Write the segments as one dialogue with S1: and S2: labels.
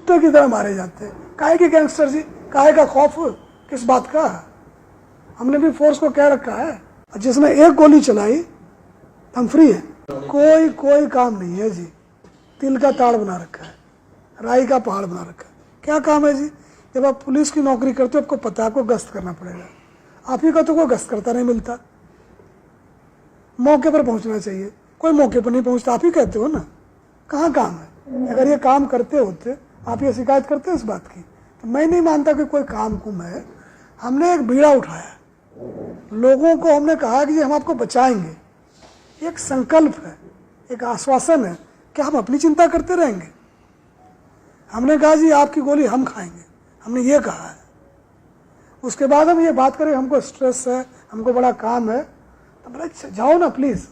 S1: कुत्ते की तरह मारे जाते हैं। काहे की गैंगस्टर जी, काहे का खौफ, किस बात का? हमने भी फोर्स को कह रखा है, जिसने एक गोली चलाई हम फ्री है। कोई काम नहीं है जी, तिल का ताड़ बना रखा है, राई का पहाड़ बना रखा है। क्या काम है जी? जब आप पुलिस की नौकरी करते हो आपको पता है आपको गश्त करना पड़ेगा, आप ही का तो कोई गश्त करता नहीं मिलता। मौके पर पहुंचना चाहिए, कोई मौके पर नहीं पहुंचता, आप ही कहते हो ना। कहाँ काम है? अगर ये काम करते होते आप ये शिकायत करते इस बात की, तो मैं नहीं मानता कि कोई काम कुम है। हमने एक बीड़ा उठाया, लोगों को हमने कहा कि हम आपको बचाएंगे, एक संकल्प है, एक आश्वासन है कि हम अपनी चिंता करते रहेंगे। हमने कहा जी आपकी गोली हम खाएंगे, हमने ये कहा है। उसके बाद हम ये बात करें हमको स्ट्रेस है, हमको बड़ा काम है, तो बोले जाओ ना प्लीज,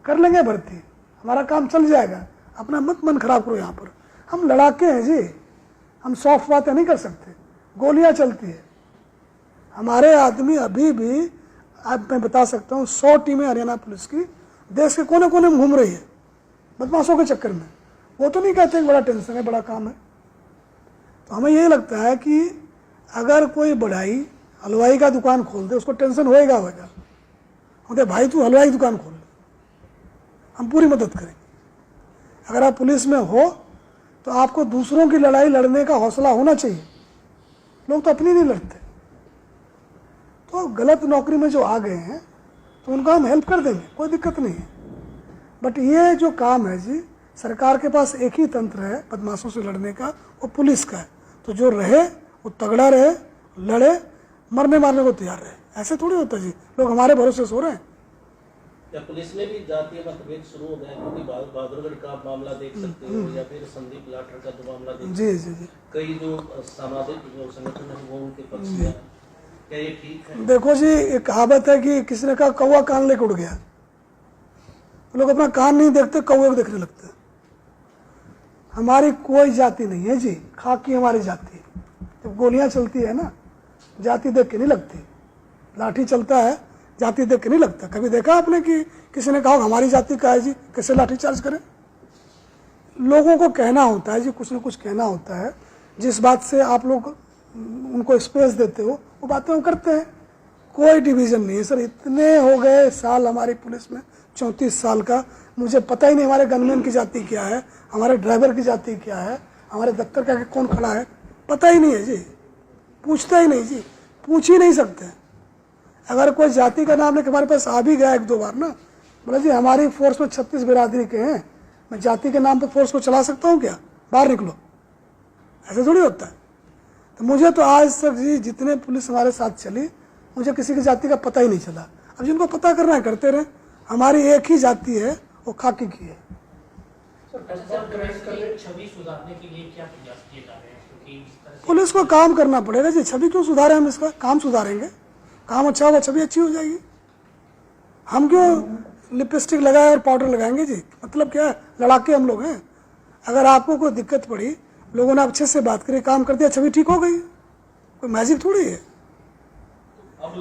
S1: कर लेंगे भर्ती, हमारा काम चल जाएगा, अपना मत मन खराब करो। यहाँ पर हम लड़ाके हैं जी, हम सॉफ्ट बातें नहीं कर सकते, गोलियां चलती है। हमारे आदमी अभी भी, आज मैं बता सकता हूँ 100 टीमें हरियाणा पुलिस की देश के कोने कोने में घूम रही है बदमाशों के चक्कर में। वो तो नहीं कहते कि बड़ा टेंशन है, बड़ा काम है। तो हमें यही लगता है कि अगर कोई बढ़ाई हलवाई का दुकान खोल दे उसको टेंशन होएगा। बोलते भाई तू हलवाई की दुकान खोल ले, हम पूरी मदद करेंगे। अगर आप पुलिस में हो तो आपको दूसरों की लड़ाई लड़ने का हौसला होना चाहिए। लोग तो अपनी नहीं लड़ते, तो गलत नौकरी में जो आ गए हैं तो उनको हम हेल्प कर देंगे, कोई दिक्कत नहीं है। बट ये जो काम है जी, सरकार के पास एक ही तंत्र है बदमाशों से लड़ने का, वो पुलिस का है। तो जो रहे वो तगड़ा रहे, लड़े, मरने मारने को तैयार रहे। ऐसे थोड़ी होता जी लोग हमारे भरोसे सो रहे हैं।
S2: या पुलिस में भी जातीय मतभेद शुरू हो गए, क्योंकि बहादुरगढ़ का मामला देख सकते हो या फिर संदीप लाठर का जो मामला देख
S1: जी जी जी,
S2: कई जो सामाजिक जो संगठन है वो उनके पक्ष में, क्या ये ठीक है?
S1: देखो जी, एक कहावत है कि किसी ने कहा कौवा कान लेके उड़ गया। तो लोग अपना कान नहीं देखते, कौवे को देखने लगते हैं। हमारी कोई जाति नहीं है जी, खाकी हमारी जाति है। जब गोलियां चलती है ना, जाति देख के नहीं लगती, लाठी चलता है जाति देख के नहीं लगता। कभी देखा आपने कि किसी ने कहा हमारी जाति का है जी, कैसे लाठी चार्ज करें? लोगों को कहना होता है जी, कुछ ना कुछ कहना होता है। जिस बात से आप लोग उनको स्पेस देते हो वो बातें वो करते हैं। कोई डिवीजन नहीं है सर। इतने हो गए साल हमारी पुलिस में, 34 साल का, मुझे पता ही नहीं हमारे गनमैन की जाति क्या है, हमारे ड्राइवर की जाति क्या है, हमारे दफ्तर का कौन खड़ा है, पता ही नहीं है जी। पूछता ही नहीं जी, पूछ ही नहीं सकते। अगर कोई जाति का नाम लेकर हमारे पास आ भी गया एक दो बार ना, बोला जी हमारी फोर्स में 36 बिरादरी के हैं, मैं जाति के नाम पर फोर्स को चला सकता हूँ क्या? बाहर निकलो। ऐसे थोड़ी होता है। तो मुझे तो आज तक जी जितने पुलिस हमारे साथ चली, मुझे किसी की जाति का पता ही नहीं चला। अब जिनको पता करना है करते रहे। हमारी एक ही जाति है, वो खाकी की है।
S3: छवि सुधारने के लिए क्या प्रयास किए जा रहे हैं? क्योंकि
S1: पुलिस को काम करना पड़ेगा जी। छवि क्यों सुधारे? हम इसका काम सुधारेंगे, काम अच्छा होगा, छवि अच्छी हो जाएगी। हम क्यों लिपस्टिक लगाए और पाउडर लगाएंगे जी? मतलब क्या है? लड़ाके हम लोग हैं। अगर आपको कोई दिक्कत पड़ी, लोगों ने अच्छे से बात करी, काम कर दिया, छवि ठीक हो गई। कोई मैजिक थोड़ी है।
S3: अब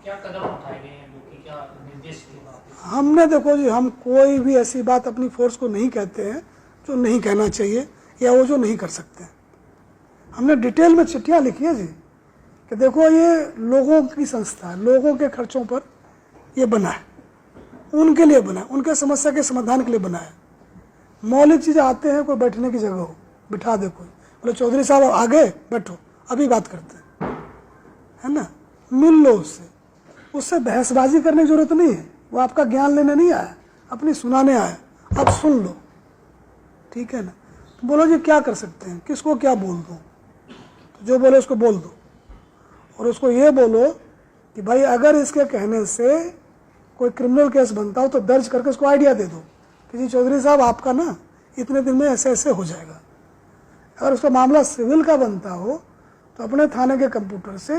S3: क्या कदम उठाए गए हैं, जो कि क्या निर्देश दिए?
S1: हमने देखो जी, हम कोई भी ऐसी बात अपनी फोर्स को नहीं कहते हैं जो नहीं कहना चाहिए या वो जो नहीं कर सकते। हमने डिटेल में चिट्ठियां लिखी है जी कि देखो ये लोगों की संस्था है, लोगों के खर्चों पर ये बना है, उनके लिए बना है, उनके समस्या के समाधान के लिए बना है। मौलिक चीज़ें आते हैं, कोई बैठने की जगह हो, बिठा दे कोई, बोले चौधरी साहब आ गए, बैठो, अभी बात करते हैं, है ना, मिल लो उससे। उससे बहसबाजी करने की जरूरत नहीं है। वो आपका ज्ञान लेने नहीं आया, अपनी सुनाने आया। अब सुन लो, ठीक है ना। तो बोलो जी क्या कर सकते हैं, किसको क्या बोल दूँ? तो जो बोले उसको बोल दो, और उसको ये बोलो कि भाई अगर इसके कहने से कोई क्रिमिनल केस बनता हो तो दर्ज करके उसको आइडिया दे दो कि जी चौधरी साहब आपका ना इतने दिन में ऐसे ऐसे हो जाएगा। अगर उसका मामला सिविल का बनता हो तो अपने थाने के कंप्यूटर से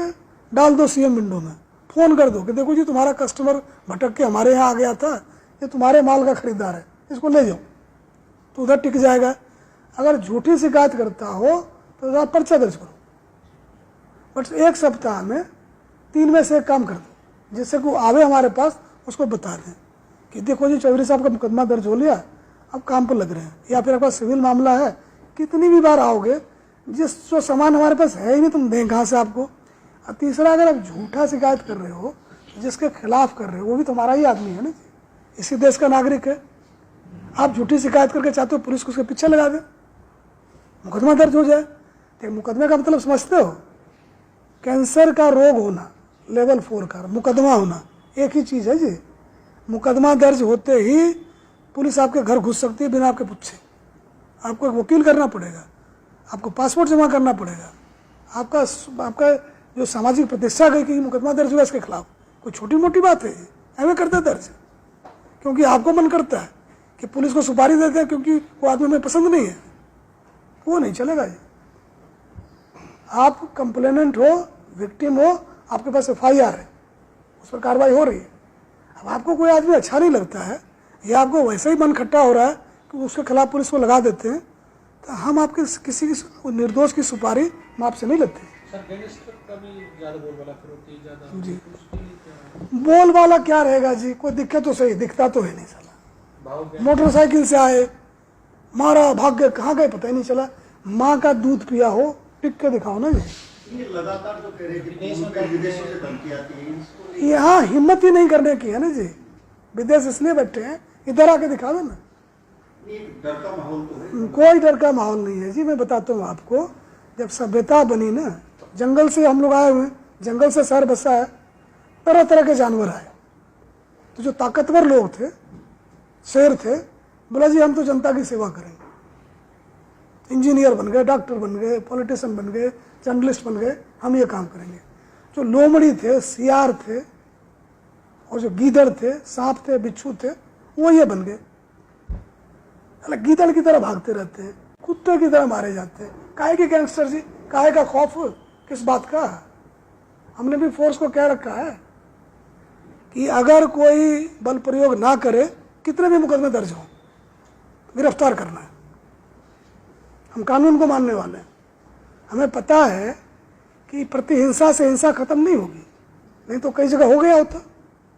S1: डाल दो सीएम विंडो में, फ़ोन कर दो कि देखो जी तुम्हारा कस्टमर भटक के हमारे यहाँ आ गया था, ये तुम्हारे माल का खरीदार है, इसको ले जाओ, तो उधर टिक जाएगा। अगर झूठी शिकायत करता हो तो उधर पर्चा दर्ज करो। बट एक सप्ताह में 3 में से एक काम कर दो, जिससे को आवे हमारे पास उसको बता दें कि देखो जी चौधरी साहब का मुकदमा दर्ज हो लिया, अब काम पर लग रहे हैं, या फिर आपका सिविल मामला है, कितनी भी बार आओगे, जो सामान हमारे पास है ही नहीं तुम दें कहाँ से आपको। और तीसरा, अगर आप झूठा शिकायत कर रहे हो, जिसके खिलाफ कर रहे हो, वो भी तुम्हारा ही आदमी है ना, इसी देश का नागरिक है। आप झूठी शिकायत करके चाहते हो पुलिस को उसके पीछे लगा दे, मुकदमा दर्ज हो जाए। तो मुकदमे का मतलब समझते हो? कैंसर का रोग होना लेवल 4 का, मुकदमा होना एक ही चीज़ है जी। मुकदमा दर्ज होते ही पुलिस आपके घर घुस सकती है बिना आपके पूछे। आपको एक वकील करना पड़ेगा, आपको पासपोर्ट जमा करना पड़ेगा, आपका जो सामाजिक प्रतिष्ठा गई कि मुकदमा दर्ज हुआ इसके खिलाफ, कोई छोटी मोटी बात है? हमें करते दर्ज क्योंकि आपको मन करता है कि पुलिस को सुपारी देते हैं क्योंकि वो आदमी हमें पसंद नहीं है, वो नहीं चलेगा जी। आप कंप्लेनेंट हो, विक्टिम हो, आपके पास FIR है, उस पर कार्रवाई हो रही है। अब आपको कोई आदमी अच्छा नहीं लगता है या आपको वैसे ही मन खट्टा हो रहा है कि उसके खिलाफ पुलिस को लगा देते हैं, तो हम आपके किसी की निर्दोष की सुपारी हम आपसे नहीं लेते।
S2: सर गैंगस्टर का भी ज़्यादा बोलबाला फिरौती ज़्यादा
S1: जी।
S2: उसके लिए क्या
S1: बोलबाला क्या रहेगा जी, कोई दिक्कत तो सही, दिखता तो है नहीं साला।
S2: भाव क्या?
S1: मोटरसाइकिल से आए, मारा, भाग गए, कहाँ गए पता ही नहीं चला। माँ का दूध पिया हो, टिक के दिखाओ ना जी।
S4: ये लगातार जो कह रहे हैं कि विदेशों से धमकी आती है, इसको
S1: यहाँ हिम्मत ही नहीं करने की है ना जी। विदेश इसलिए बैठे हैं, इधर आके दिखा दो ना।
S4: ये डर का माहौल तो है।
S1: कोई डर का माहौल नहीं है जी। मैं बताता हूँ आपको, जब सभ्यता बनी ना, जंगल से हम लोग आए हुए, जंगल से शहर बसा है, तरह तरह के जानवर आए। तो जो ताकतवर लोग थे, शेर थे, बोला जी हम तो जनता की सेवा करेंगे। इंजीनियर बन गए, डॉक्टर बन गए, पॉलिटिशियन बन गए, जर्नलिस्ट बन गए, हम ये काम करेंगे। जो लोमड़ी थे, सियार थे, और जो गीदड़ थे, सांप थे, बिच्छू थे, वो ये बन गए। अलग गीदड़ की तरह भागते रहते हैं, कुत्ते की तरह मारे जाते हैं। काहे के गैंगस्टर जी, काहे का खौफ, किस बात का? हमने भी फोर्स को कह रखा है कि अगर कोई बल प्रयोग ना करे, कितने भी मुकदमे दर्ज हो, गिरफ्तार करना है। हम कानून को मानने वाले हैं। हमें पता है कि प्रतिहिंसा से हिंसा खत्म नहीं होगी, नहीं तो कई जगह हो गया होता।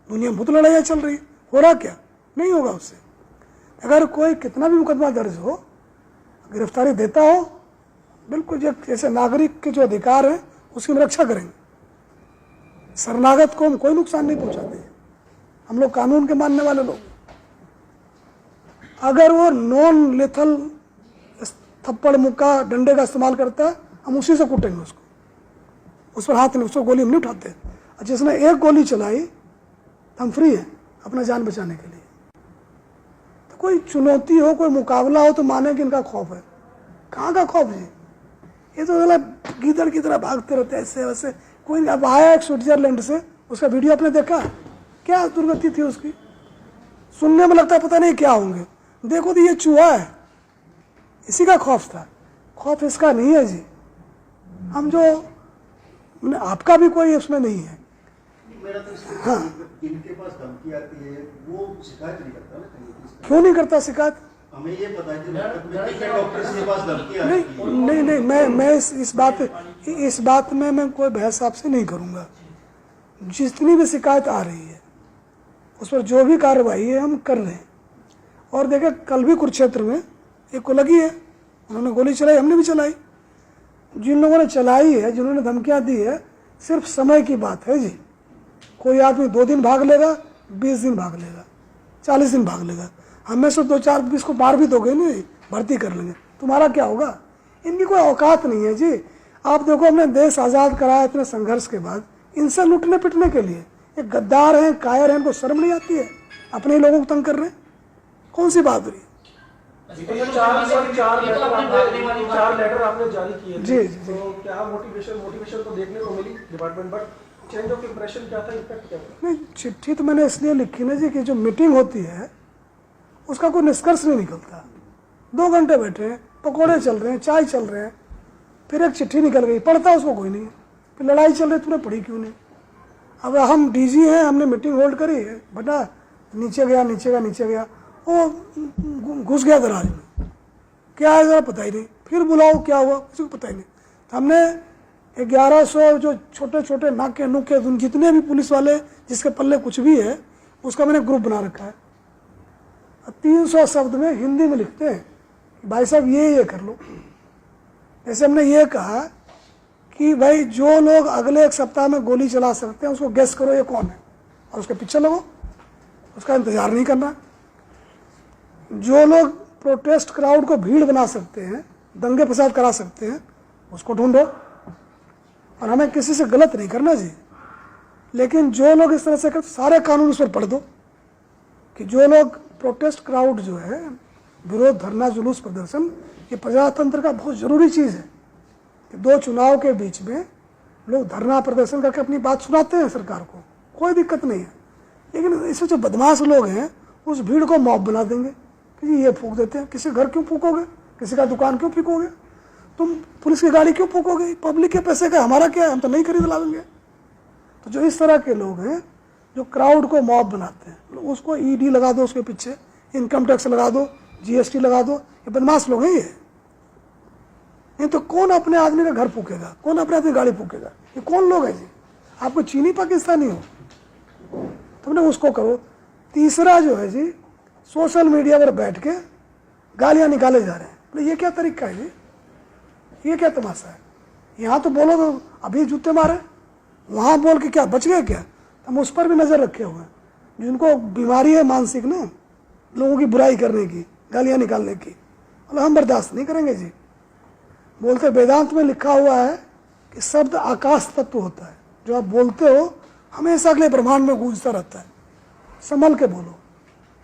S1: दुनिया में बहुत लड़ाइयाँ चल रही, हो रहा क्या? नहीं होगा उससे। अगर कोई कितना भी मुकदमा दर्ज हो, गिरफ्तारी देता हो, बिल्कुल जैसे नागरिक के जो अधिकार है उसकी हम रक्षा करेंगे। शरणागत को हम कोई नुकसान नहीं पहुंचाते। हम लोग कानून के मानने वाले लोग। अगर वो नॉन लेथल थप्पड़, मुक्का, डंडे का इस्तेमाल करता है, हम उसी से कूटेंगे उसको। उस पर हाथ नहीं, उसको गोली हम नहीं उठाते। और जिसने एक गोली चलाई, हम फ्री हैं अपना जान बचाने के लिए। तो कोई चुनौती हो, कोई मुकाबला हो तो माने कि इनका खौफ है। कहाँ का खौफ जी? ये तो मतलब गीदड़ की तरह भागते रहते हैं ऐसे वैसे। कोई अब आया एक स्विट्जरलैंड से, उसका वीडियो आपने देखा? क्या दुर्गति थी उसकी। सुनने में लगता है पता नहीं क्या होंगे, देखो तो ये चूहा है। इसी का खौफ था, खौफ इसका नहीं है जी। हम जो आपका भी कोई उसमें नहीं है।
S4: मेरा तो
S1: हाँ।
S4: इनके पास धमकी आती है, वो शिकायत नहीं करता ना कहीं।
S1: क्यों नहीं करता शिकायत?
S4: हमें ये पता है कि डॉक्टर के पास धमकी आती है।
S1: नहीं, मैं इस बात में मैं कोई बहस आपसे नहीं करूंगा। जितनी भी शिकायत आ रही है उस पर जो भी कार्रवाई है हम कर रहे हैं। और देखें, कल भी कुरुक्षेत्र में एक को लगी है, उन्होंने गोली चलाई, हमने भी चलाई। जिन लोगों ने चलाई है, जिन्होंने धमकियां दी है, सिर्फ समय की बात है जी। कोई आदमी 2 दिन भाग लेगा, 20 दिन भाग लेगा, 40 दिन भाग लेगा। हमें से 2-4-20 को मार भी दोगे नहीं, भर्ती कर लेंगे, तुम्हारा क्या होगा? इनकी कोई औकात नहीं है जी। आप देखो, हमने देश आज़ाद कराया इतने संघर्ष के बाद, इनसे लुटने पिटने के लिए। ये गद्दार हैं, कायर हैं, इनको शर्म नहीं आती है? अपने ही लोगों को तंग कर रहे हैं, कौन सी बहादुरी?
S5: चार लेटर आपने जारी किए
S1: जी,
S5: थे।
S1: जी, जी।
S5: तो क्या मोटिवेशन तो देखने को मिली department, but change of impression क्या था, इफेक्ट क्या था?
S1: नहीं, चिट्ठी तो मैंने इसलिए लिखी ना जी कि जो मीटिंग होती है उसका कोई निष्कर्ष नहीं निकलता। 2 घंटे बैठे हैं, पकौड़े चल रहे हैं, चाय चल रहे हैं, फिर एक चिट्ठी निकल गई, पढ़ता उसको कोई नहीं है। फिर लड़ाई चल रही, तूने पढ़ी क्यों नहीं? अब हम डीजी हैं, हमने मीटिंग होल्ड करी है, बेटा नीचे गया, वो घुस गया दराज में। क्या है ज़रा पता ही नहीं, फिर बुलाओ क्या हुआ, किसी को पता ही नहीं। तो हमने 1100 जो छोटे छोटे नाके नुके जितने भी पुलिस वाले जिसके पल्ले कुछ भी है, उसका मैंने ग्रुप बना रखा है। 300 शब्द में हिंदी में लिखते हैं, भाई साहब ये कर लो, जैसे हमने ये कहा कि भाई जो लोग अगले एक सप्ताह में गोली चला सकते हैं उसको गेस करो ये कौन है, और उसके पीछे लगो, उसका इंतजार नहीं करना। जो लोग प्रोटेस्ट क्राउड को भीड़ बना सकते हैं, दंगे फसाद करा सकते हैं, उसको ढूंढो। और हमें किसी से गलत नहीं करना जी, लेकिन जो लोग इस तरह से करते सारे कानून उस पर पढ़ दो कि जो लोग प्रोटेस्ट क्राउड जो है, विरोध, धरना, जुलूस, प्रदर्शन, ये प्रजातंत्र का बहुत ज़रूरी चीज़ है कि 2 चुनाव के बीच में लोग धरना प्रदर्शन करके अपनी बात सुनाते हैं सरकार को, कोई दिक्कत नहीं है। लेकिन इसमें जो बदमाश लोग हैं उस भीड़ को मॉब बना देंगे कि जी ये फूंक देते हैं। किसी घर क्यों फूकोगे, किसी का दुकान क्यों फूकोगे, तुम पुलिस की गाड़ी क्यों फूकोगे, पब्लिक के पैसे का हमारा क्या है, हम तो नहीं खरीद लाएंगे। तो जो इस तरह के लोग हैं जो क्राउड को मॉब बनाते हैं, उसको ईडी लगा दो, उसके पीछे इनकम टैक्स लगा दो, जीएसटी लगा दो, ये बदमाश लोग हैं ये। नहीं तो कौन अपने आदमी का घर फूकेगा, कौन अपने आदमी गाड़ी फूकेगा, ये कौन लोग हैं जी? आपको चीनी पाकिस्तानी हो तुमने उसको करो। तीसरा जो है जी, सोशल मीडिया पर बैठ के गालियां निकाले जा रहे हैं, बोले ये क्या तरीका है जी, ये क्या तमाशा है? यहाँ तो बोलो तो अभी जूते मारे, वहाँ बोल के क्या बच गए क्या? हम उस पर भी नज़र रखे हुए हैं जिनको बीमारी है मानसिक ना, लोगों की बुराई करने की, गालियाँ निकालने की, बोले हम बर्दाश्त नहीं करेंगे जी। बोलते वेदांत में लिखा हुआ है कि शब्द आकाश तत्व होता है, जो आप बोलते हो हमेशा अगले ब्रह्मांड में गूंजता रहता है, संभल के बोलो,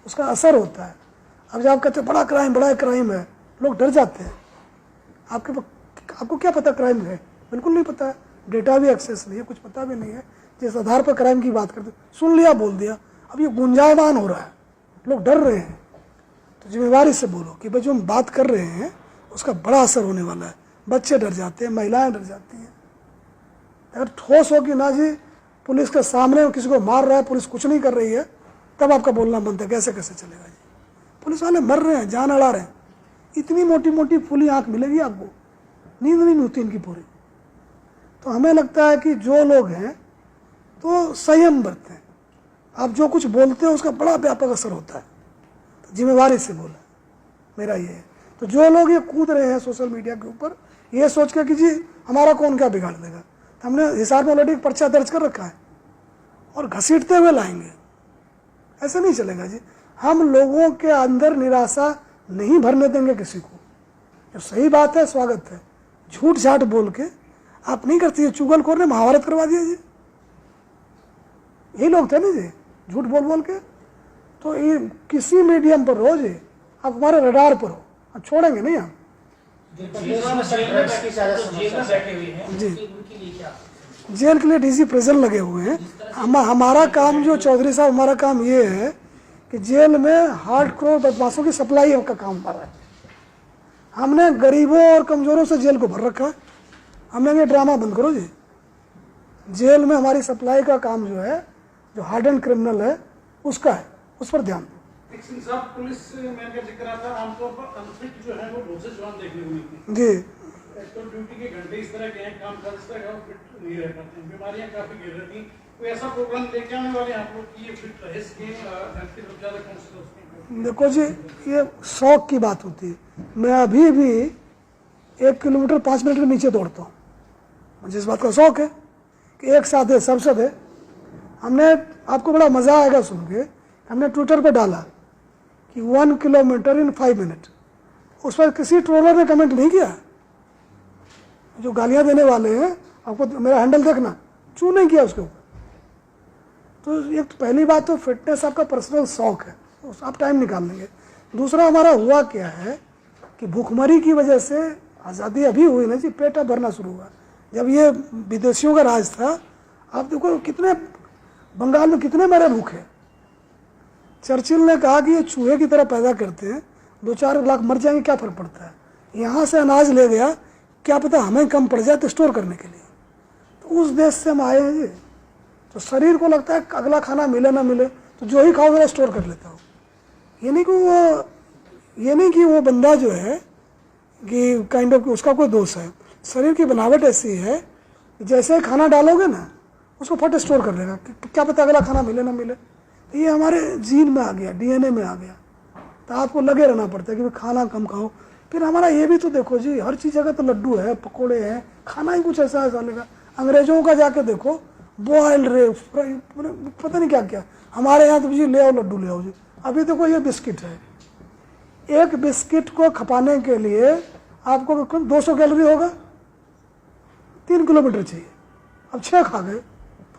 S1: उसका असर होता है। अब जब आप कहते हो बड़ा क्राइम है, लोग डर जाते हैं। आपको क्या पता क्राइम है? बिल्कुल नहीं पता है, डेटा भी एक्सेस नहीं है, कुछ पता भी नहीं है। जिस आधार पर क्राइम की बात करते, सुन लिया बोल दिया, अब ये गुंजायमान हो रहा है, लोग डर रहे हैं। तो जिम्मेवारी से बोलो कि भाई जो हम बात कर रहे हैं उसका बड़ा असर होने वाला है। बच्चे डर जाते हैं, महिलाएं डर जाती हैं। अगर ठोस हो कि ना जी पुलिस के सामने किसी को मार रहा है, पुलिस कुछ नहीं कर रही है, तब आपका बोलना बनता है। कैसे चलेगा जी? पुलिस वाले मर रहे हैं, जान अड़ा रहे हैं, इतनी मोटी मोटी फुली आंख मिलेगी आपको, नींद नहीं होती इनकी पूरी। तो हमें लगता है कि जो लोग हैं तो संयम बरतें। आप जो कुछ बोलते हो उसका बड़ा व्यापक असर होता है, तो जिम्मेवारी से बोला मेरा ये है। तो जो लोग ये कूद रहे हैं सोशल मीडिया के ऊपर ये सोच के कि जी हमारा कौन क्या बिगाड़ देगा, तो हमने हिसार में ऑलरेडी एक पर्चा दर्ज कर रखा है और घसीटते हुए लाएंगे। ऐसा नहीं चलेगा जी। हम लोगों के अंदर निराशा नहीं भरने देंगे किसी को। जो सही बात है स्वागत है, झूठ झाट बोल के आप नहीं करती है। चुगलखोर ने महाभारत करवा दिया जी, यही लोग थे ना जी, झूठ बोल बोल के। तो ये किसी मीडियम पर हो जी, आप हमारे रडार पर हो, आप छोड़ेंगे नहीं हम जी। जेल के लिए डीजी प्रिजन लगे हुए हैं। हमारा काम जो चौधरी साहब, हमारा काम ये है कि जेल में हार्डकोर बदमाशों की सप्लाई का काम कर रहा है। हमने गरीबों और कमजोरों से जेल को भर रखा है। हमने ये ड्रामा बंद करो जी। जेल में हमारी सप्लाई का काम जो है, जो हार्ड एंड क्रिमिनल है उसका है, उस पर ध्यान दो।
S6: साहब पुलिस में का जिक्र आता है, आमतौर पर अनफिट जो है वो रोजे जवान देखने को मिलती है
S1: जी।
S6: तो ड्यूटी के घंटे इस तरह के हैं, काम काज इस तरह का फिट नहीं रह पाते हैं, बीमारियां काफी गिर रहती हैं। कोई ऐसा प्रोग्राम लेके आने वाले आप लोग कि ये फिट रहे इसके ज्यादा कॉन्शियस?
S1: देखो जी, ये शौक की बात होती है। मैं अभी भी 1 किलोमीटर 5 मिनट के नीचे दौड़ता हूँ। मुझे इस बात का शौक है कि एक साथ है, सब साथ है। हमने, आपको बड़ा मज़ा आएगा सुन के, हमने ट्विटर पे डाला कि 1 किलोमीटर इन 5 मिनट। उस पर किसी ट्रोलर ने कमेंट नहीं किया। जो गालियां देने वाले हैं, आपको मेरा हैंडल देखना, चू नहीं किया उसके ऊपर। तो एक पहली बात तो फिटनेस आपका पर्सनल शौक है, आप टाइम निकाल लेंगे। दूसरा, हमारा हुआ क्या है कि भूखमरी की वजह से आज़ादी अभी हुई ना जी, पेट भरना शुरू हुआ। जब ये विदेशियों का राज था, आप देखो कितने बंगाल में कितने मरे भूखे। चर्चिल ने कहा कि ये चूहे की तरह पैदा करते हैं, 2-4 लाख मर जाएंगे, क्या फर्क पड़ता है। यहाँ से अनाज ले गया, क्या पता हमें कम पड़ जाए तो स्टोर करने के लिए। तो उस देश से हम आए हैं जी। तो शरीर को लगता है अगला खाना मिले ना मिले तो जो ही खाओ जरा स्टोर कर लेता हूँ। ये नहीं कि वो बंदा जो है कि काइंड ऑफ उसका कोई दोष है। शरीर की बनावट ऐसी है कि जैसे खाना डालोगे ना उसको फट स्टोर कर लेगा, क्या पता अगला खाना मिले ना मिले। तो ये हमारे जीन में आ गया, डीएनए में आ गया। तो आपको लगे रहना पड़ता है कि खाना कम खाओ, फिर हमारा ये भी तो देखो जी, हर चीज़ जगह तो लड्डू है, पकोड़े हैं, खाना ही कुछ ऐसा है साले का। अंग्रेजों का जाके देखो, बॉइल्ड रे, पता नहीं क्या क्या। हमारे यहाँ तो जी ले आओ लड्डू ले आओ जी। अभी देखो ये बिस्किट है, एक बिस्किट को खपाने के लिए आपको 200 कैलोरी होगा, 3 किलोमीटर चाहिए। अब 6 खा गए,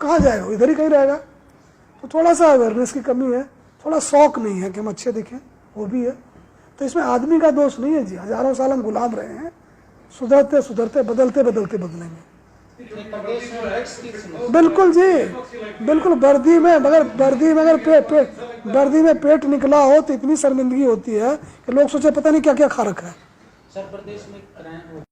S1: कहाँ जाएगा, इधर ही कहीं रहेगा। तो थोड़ा सा अवेयरनेस की कमी है, थोड़ा शौक नहीं है कि हम अच्छे दिखें, वो भी है। तो इसमें आदमी का दोष नहीं है जी, हजारों साल हम गुलाम रहे हैं, सुधरते सुधरते बदलते बदलते बदलेंगे।
S3: प्रदेश में ड्रग्स की समस्या
S1: बिल्कुल जी, बिल्कुल। वर्दी में अगर वर्दी में पेट निकला हो तो इतनी शर्मिंदगी होती है कि लोग सोचे पता नहीं क्या क्या खा रखा है।
S3: सर प्रदेश में